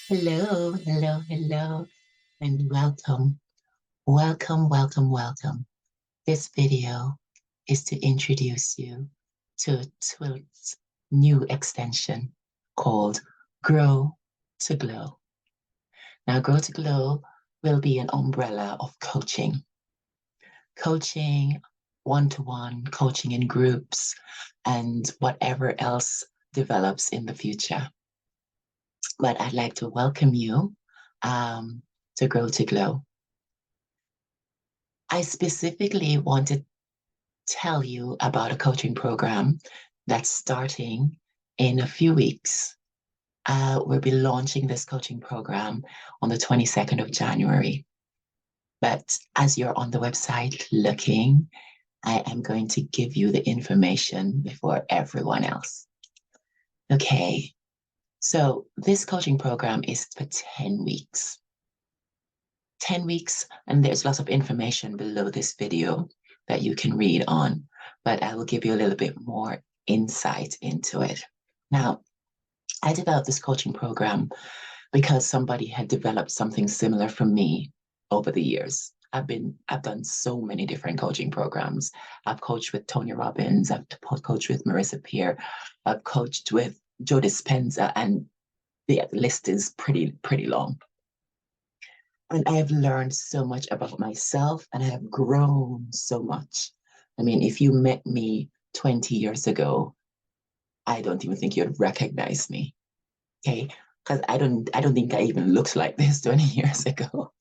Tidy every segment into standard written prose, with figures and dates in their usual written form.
Hello, hello, hello, and welcome. Welcome, welcome, welcome. This video is to introduce you to Twilt's new extension called Grow to Glow. Now, Grow to Glow will be an umbrella of coaching one-to-one, coaching in groups, and whatever else develops in the future. But I'd like to welcome you to Grow to Glow. I specifically want to tell you about a coaching program that's starting in a few weeks. We'll be launching this coaching program on the 22nd of January. But as you're on the website looking, I am going to give you the information before everyone else. Okay, so this coaching program is for 10 weeks. 10 weeks, and there's lots of information below this video that you can read on, but I will give you a little bit more insight into it. Now, I developed this coaching program because somebody had developed something similar for me over the years. I've done so many different coaching programs. I've coached with Tony Robbins, I've coached with Marissa Peer, I've coached with Joe Dispenza, and the list is pretty long. And I have learned so much about myself and I have grown so much. I mean, if you met me 20 years ago, I don't even think you'd recognize me. Okay. Because I don't think I even looked like this 20 years ago.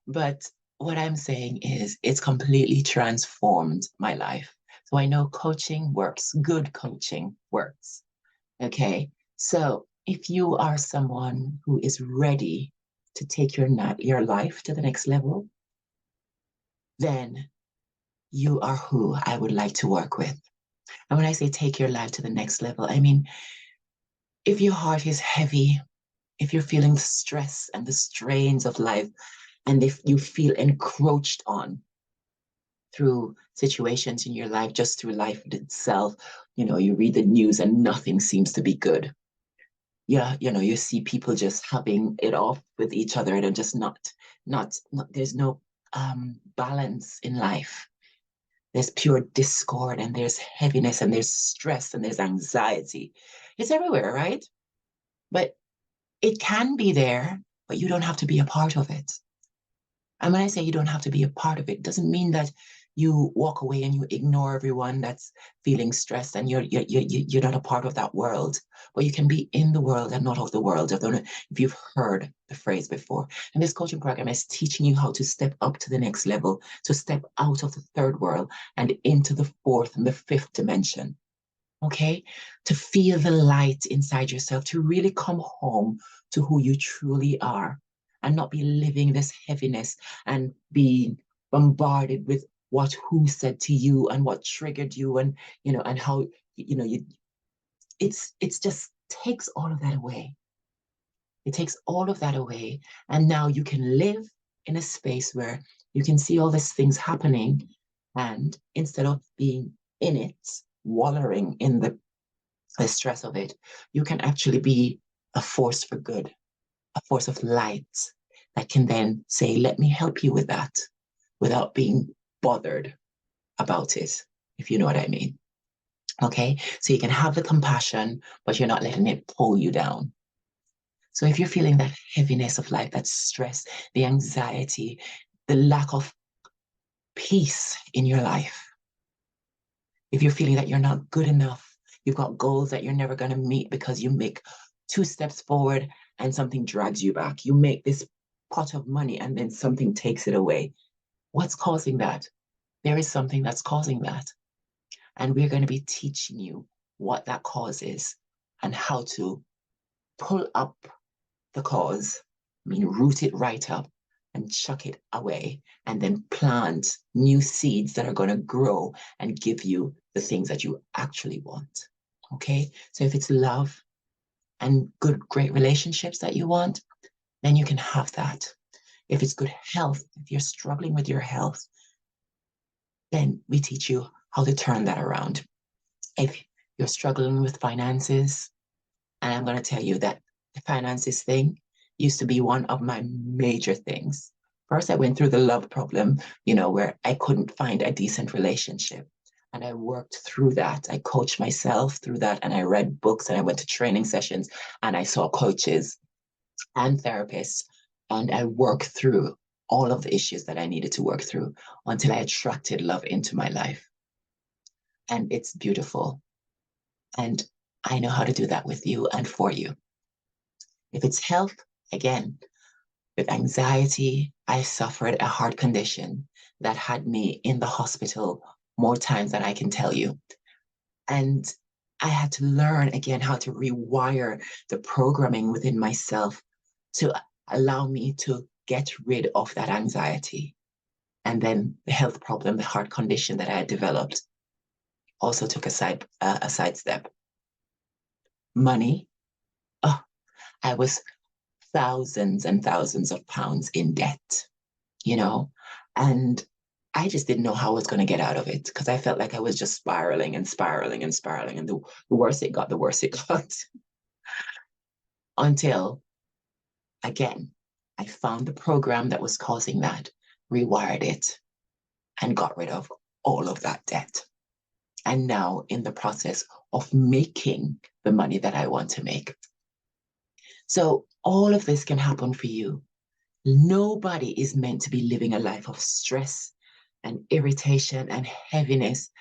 But what I'm saying is it's completely transformed my life. So I know coaching works, good coaching works. Okay. So if you are someone who is ready to take your life to the next level, then you are who I would like to work with. And when I say take your life to the next level, I mean, if your heart is heavy, if you're feeling the stress and the strains of life, and if you feel encroached on through situations in your life, just through life itself, you read the news and nothing seems to be good. Yeah, you see people just having it off with each other and just not there's no balance in life. There's pure discord and there's heaviness and there's stress and there's anxiety. It's everywhere, right? But it can be there, but you don't have to be a part of it. And when I say you don't have to be a part of it, doesn't mean that you walk away and you ignore everyone that's feeling stressed and you're not a part of that world. But you can be in the world and not of the world. I don't know if you've heard the phrase before. And this coaching program is teaching you how to step up to the next level, to step out of the third world and into the fourth and the fifth dimension. Okay? To feel the light inside yourself, to really come home to who you truly are and not be living this heaviness and being bombarded with what who said to you and what triggered you and and how you it's just takes all of that away. It takes all of that away, and now you can live in a space where you can see all these things happening, and instead of being in it, wallowing in the stress of it, you can actually be a force for good, a force of light that can then say, let me help you with that without being bothered about it, if you know what I mean. Okay. So you can have the compassion, but you're not letting it pull you down. So if you're feeling that heaviness of life, that stress, the anxiety, the lack of peace in your life, if you're feeling that you're not good enough, you've got goals that you're never going to meet because you make 2 steps forward and something drags you back. You make this pot of money and then something takes it away. What's causing that? There is something that's causing that. And we're going to be teaching you what that cause is and how to pull up the cause, I mean, root it right up and chuck it away, and then plant new seeds that are going to grow and give you the things that you actually want. Okay. So if it's love and good, great relationships that you want, then you can have that. If it's good health, if you're struggling with your health, then we teach you how to turn that around. If you're struggling with finances, and I'm going to tell you that the finances thing used to be one of my major things. First, I went through the love problem, where I couldn't find a decent relationship. And I worked through that. I coached myself through that, and I read books, and I went to training sessions, and I saw coaches and therapists, and I worked through all of the issues that I needed to work through until I attracted love into my life. And it's beautiful. And I know how to do that with you and for you. If it's health, again, with anxiety, I suffered a heart condition that had me in the hospital more times than I can tell you. And I had to learn again how to rewire the programming within myself to allow me to get rid of that anxiety. And then the health problem, the heart condition that I had developed, also took a sidestep. Money, oh, I was thousands and thousands of pounds in debt, and I just didn't know how I was going to get out of it because I felt like I was just spiraling and spiraling and spiraling. And the worse it got, the worse it got. Until, again, I found the program that was causing that, rewired it, and got rid of all of that debt. And now in the process of making the money that I want to make. So all of this can happen for you. Nobody is meant to be living a life of stress and irritation and heaviness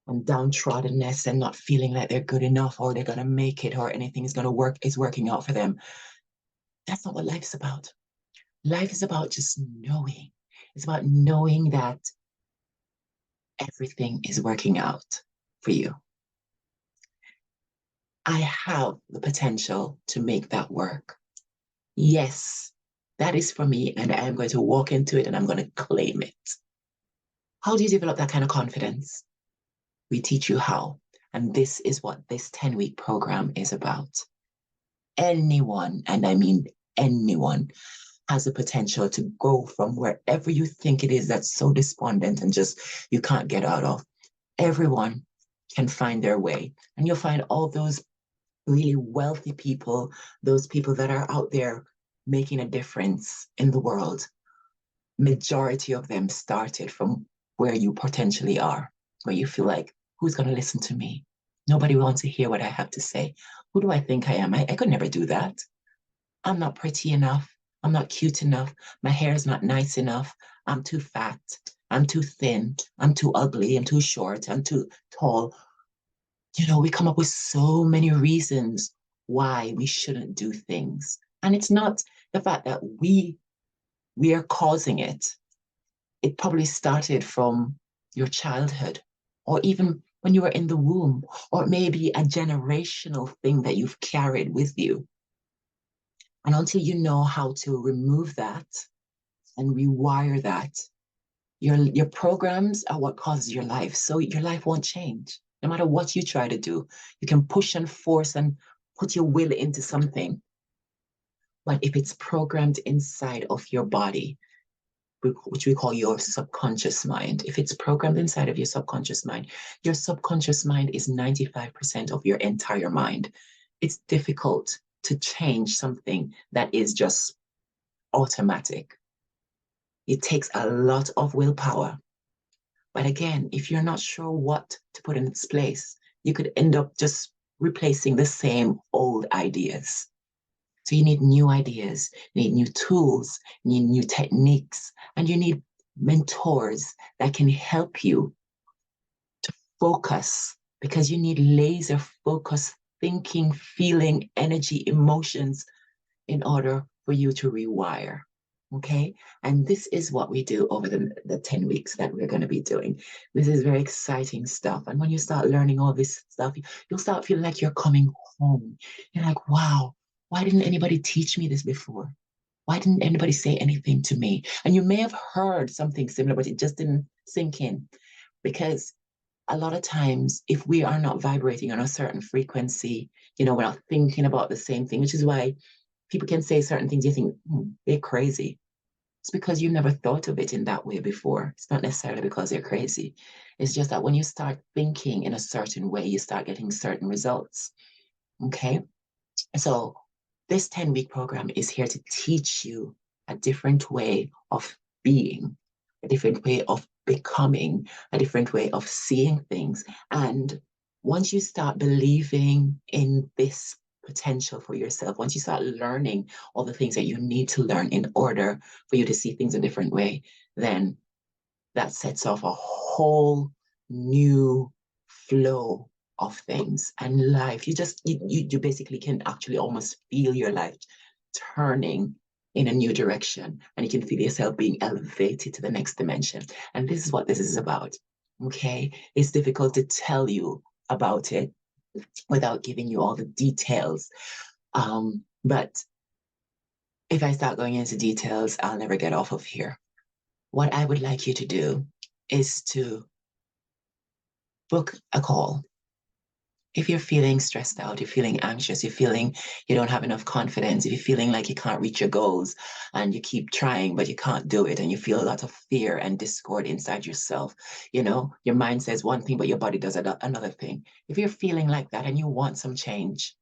and downtroddenness and not feeling like they're good enough or they're going to make it or anything is working out for them. That's not what life is about. Life is about just knowing. It's about knowing that everything is working out for you. I have the potential to make that work. Yes, that is for me, and I am going to walk into it and I'm going to claim it. How do you develop that kind of confidence? We teach you how. And this is what this 10-week program is about. Anyone, and I mean anyone, has the potential to go from wherever you think it is that's so despondent and just you can't get out of. Everyone can find their way. And you'll find all those really wealthy people, those people that are out there making a difference in the world. Majority of them started from where you potentially are, where you feel like, who's going to listen to me? Nobody wants to hear what I have to say. Who do I think I am? I could never do that. I'm not pretty enough. I'm not cute enough. My hair is not nice enough. I'm too fat. I'm too thin. I'm too ugly. I'm too short. I'm too tall. We come up with so many reasons why we shouldn't do things. And it's not the fact that we are causing it. It probably started from your childhood or even when you were in the womb, or maybe a generational thing that you've carried with you. And until you know how to remove that and rewire that, your programs are what causes your life. So your life won't change. No matter what you try to do, you can push and force and put your will into something. But if it's programmed inside of your body, which we call your subconscious mind, if it's programmed inside of your subconscious mind is 95% of your entire mind. It's difficult to change something that is just automatic. It takes a lot of willpower. But again, if you're not sure what to put in its place, you could end up just replacing the same old ideas. So you need new ideas, you need new tools, you need new techniques, and you need mentors that can help you to focus, because you need laser focus thinking, feeling, energy, emotions in order for you to rewire. Okay. And this is what we do over the 10 weeks that we're going to be doing. This is very exciting stuff. And when you start learning all this stuff, you'll start feeling like you're coming home. You're like, wow, why didn't anybody teach me this before? Why didn't anybody say anything to me? And you may have heard something similar, but it just didn't sink in. Because a lot of times, if we are not vibrating on a certain frequency, we're not thinking about the same thing, which is why people can say certain things, you think, they're crazy. It's because you never thought of it in that way before. It's not necessarily because they're crazy. It's just that when you start thinking in a certain way, you start getting certain results. Okay? So This 10-week program is here to teach you a different way of being, a different way of becoming, a different way of seeing things. And once you start believing in this potential for yourself, once you start learning all the things that you need to learn in order for you to see things a different way, then that sets off a whole new flow of things and life. You basically can actually almost feel your life turning in a new direction, and you can feel yourself being elevated to the next dimension. And this is what this is about. Okay, it's difficult to tell you about it without giving you all the details. But if I start going into details, I'll never get off of here. What I would like you to do is to book a call. If you're feeling stressed out, you're feeling anxious, you're feeling you don't have enough confidence, if you're feeling like you can't reach your goals and you keep trying, but you can't do it, and you feel a lot of fear and discord inside yourself, your mind says one thing, but your body does another thing. If you're feeling like that and you want some change,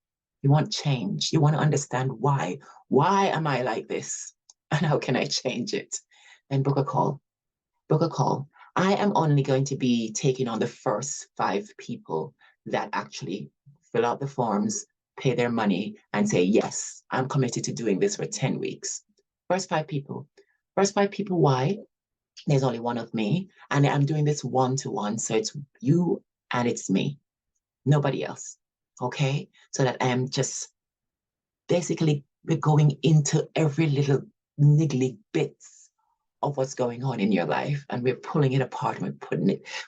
you want change, you want to understand why. Why am I like this? And how can I change it? Then book a call. Book a call. I am only going to be taking on the first 5 people that actually fill out the forms, pay their money, and say, yes, I'm committed to doing this for 10 weeks. First 5 people. First 5 people, why? There's only one of me, and I'm doing this one-to-one, so it's you and it's me, nobody else. Okay? So that I am just basically going into every little niggly bits of what's going on in your life, and we're pulling it apart, and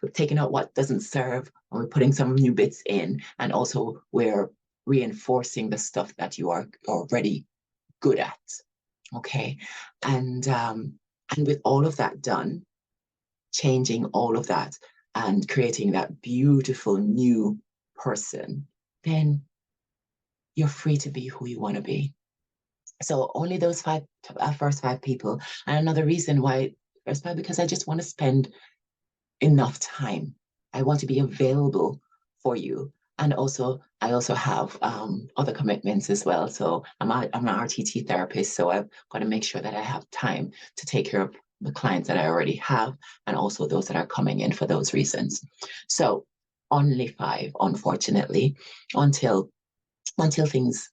we're taking out what doesn't serve, and we're putting some new bits in, and also we're reinforcing the stuff that you are already good at. Okay, and with all of that done, changing all of that and creating that beautiful new person, then you're free to be who you want to be. So only those first 5 people. And another reason why first 5, because I just want to spend enough time. I want to be available for you. And also, I also have other commitments as well. So I'm an RTT therapist, so I've got to make sure that I have time to take care of the clients that I already have, and also those that are coming in for those reasons. So only 5, unfortunately, until things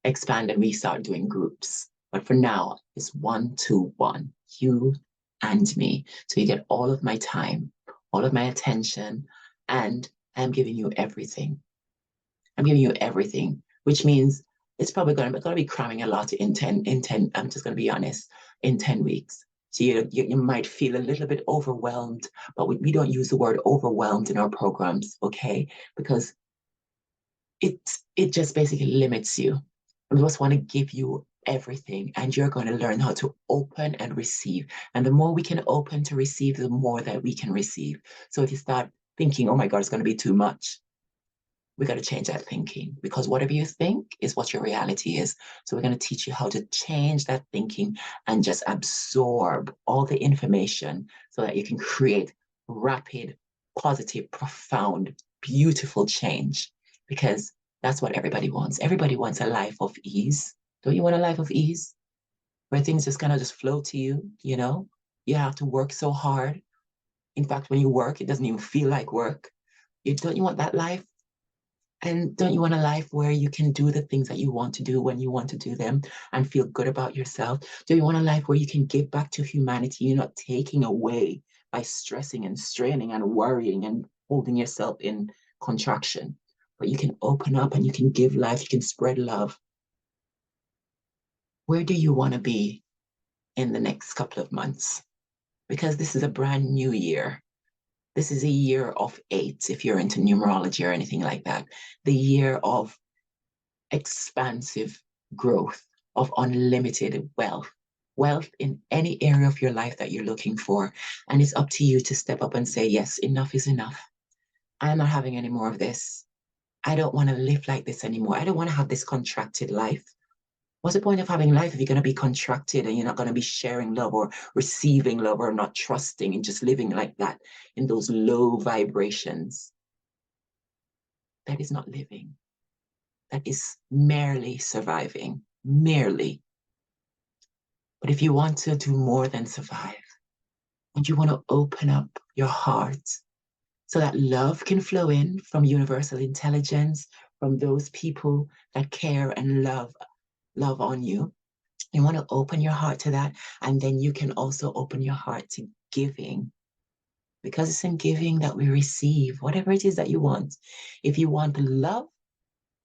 expand and we start doing groups. But for now, it's 1-to-1, you and me. So you get all of my time, all of my attention, and I'm giving you everything. I'm giving you everything, which means it's probably going to be cramming a lot in 10, I'm just going to be honest, in 10 weeks. So you might feel a little bit overwhelmed, but we don't use the word overwhelmed in our programs, okay? Because it just basically limits you. We just want to give you everything, and you're going to learn how to open and receive. And the more we can open to receive, the more that we can receive. So if you start thinking, oh my God, it's going to be too much, we got to change that thinking, because whatever you think is what your reality is. So we're going to teach you how to change that thinking and just absorb all the information so that you can create rapid, positive, profound, beautiful change, because that's what everybody wants. Everybody wants a life of ease. Don't you want a life of ease where things just kind of just flow to you? You don't have to work so hard. In fact, when you work, it doesn't even feel like work. Don't you want that life? And don't you want a life where you can do the things that you want to do when you want to do them and feel good about yourself? Do you want a life where you can give back to humanity? You're not taking away by stressing and straining and worrying and holding yourself in contraction, but you can open up and you can give life, you can spread love. Where do you want to be in the next couple of months? Because this is a brand new year. This is a year of 8, if you're into numerology or anything like that. The year of expansive growth, of unlimited wealth, wealth in any area of your life that you're looking for. And it's up to you to step up and say, yes, enough is enough. I'm not having any more of this. I don't want to live like this anymore. I don't want to have this contracted life. What's the point of having life if you're going to be contracted and you're not going to be sharing love or receiving love or not trusting and just living like that in those low vibrations? That is not living. that is merely surviving, merely. But if you want to do more than survive, and you want to open up your heart so that love can flow in from universal intelligence, from those people that care and love on you. You want to open your heart to that, and then you can also open your heart to giving, because it's in giving that we receive whatever it is that you want. If you want love,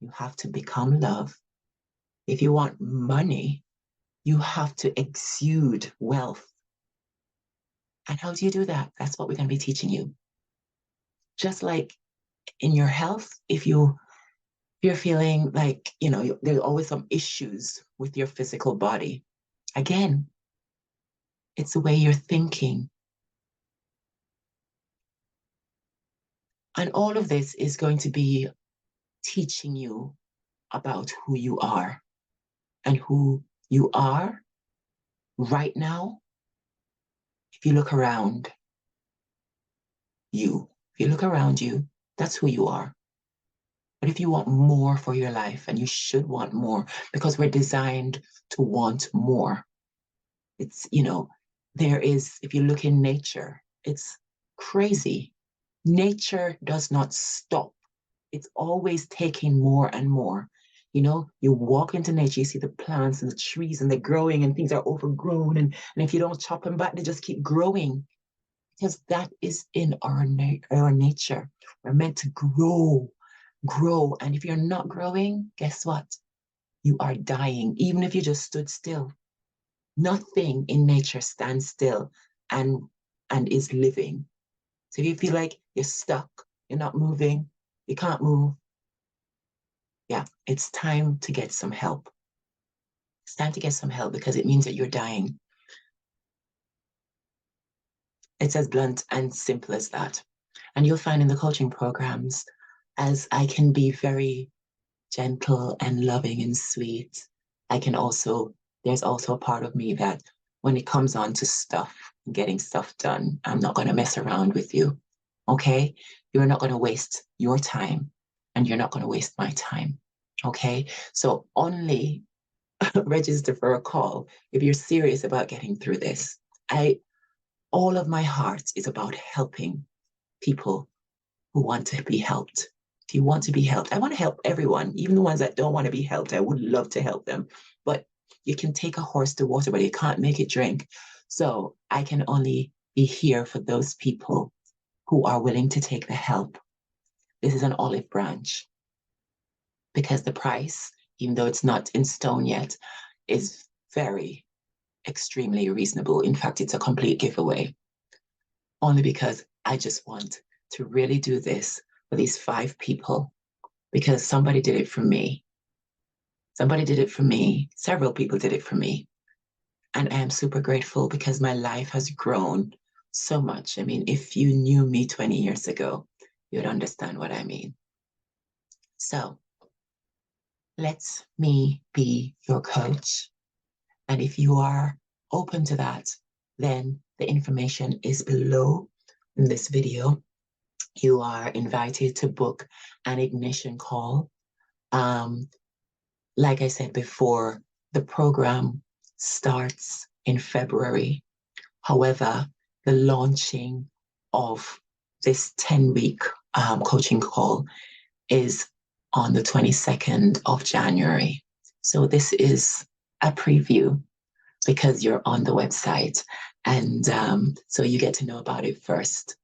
you have to become love. If you want money, you have to exude wealth. And how do you do that? That's what we're going to be teaching you. Just like in your health, if you're feeling like, there's always some issues with your physical body. Again, it's the way you're thinking. And all of this is going to be teaching you about who you are, and who you are right now. If you look around you, that's who you are. But if you want more for your life, and you should want more, because we're designed to want more. It's, if you look in nature, it's crazy. Nature does not stop. It's always taking more and more. You walk into nature, you see the plants and the trees, and they're growing, and things are overgrown. And if you don't chop them back, they just keep growing, because that is in our nature. We're meant to grow. And if you're not growing, guess what? You are dying, even if you just stood still. Nothing in nature stands still and is living. So if you feel like you're stuck, you're not moving, you can't move, yeah, it's time to get some help. It's time to get some help, because it means that you're dying. It's as blunt and simple as that. And you'll find in the coaching programs, as I can be very gentle and loving and sweet, there's also a part of me that when it comes on to stuff, getting stuff done, I'm not going to mess around with you. Okay? You're not going to waste your time, and you're not going to waste my time. Okay? So only register for a call if you're serious about getting through this. All of my heart is about helping people who want to be helped. If you want to be helped, I want to help everyone, even the ones that don't want to be helped. I would love to help them. But you can take a horse to water, but you can't make it drink. So I can only be here for those people who are willing to take the help. This is an olive branch, because the price, even though it's not in stone yet, is very extremely reasonable. In fact, it's a complete giveaway, only because I just want to really do this for these 5 people, because somebody did it for me. Somebody did it for me. Several people did it for me. And I am super grateful, because my life has grown so much. I mean, if you knew me 20 years ago, you'd understand what I mean. So let me be your coach. And if you are open to that, then the information is below in this video. You are invited to book an ignition call. Like I said before, the program starts in February. However, the launching of this 10-week coaching call is on the 22nd of January. So this is a preview, because you're on the website, and so you get to know about it first.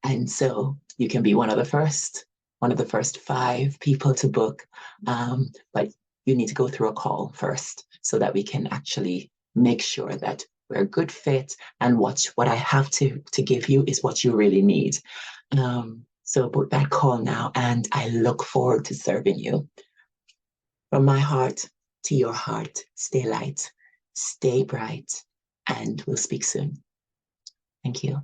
And so you can be one of the first 5 people to book, but you need to go through a call first, so that we can actually make sure that we're a good fit, and what I have to give you is what you really need. So book that call now, and I look forward to serving you. From my heart to your heart, stay light, stay bright, and we'll speak soon. Thank you.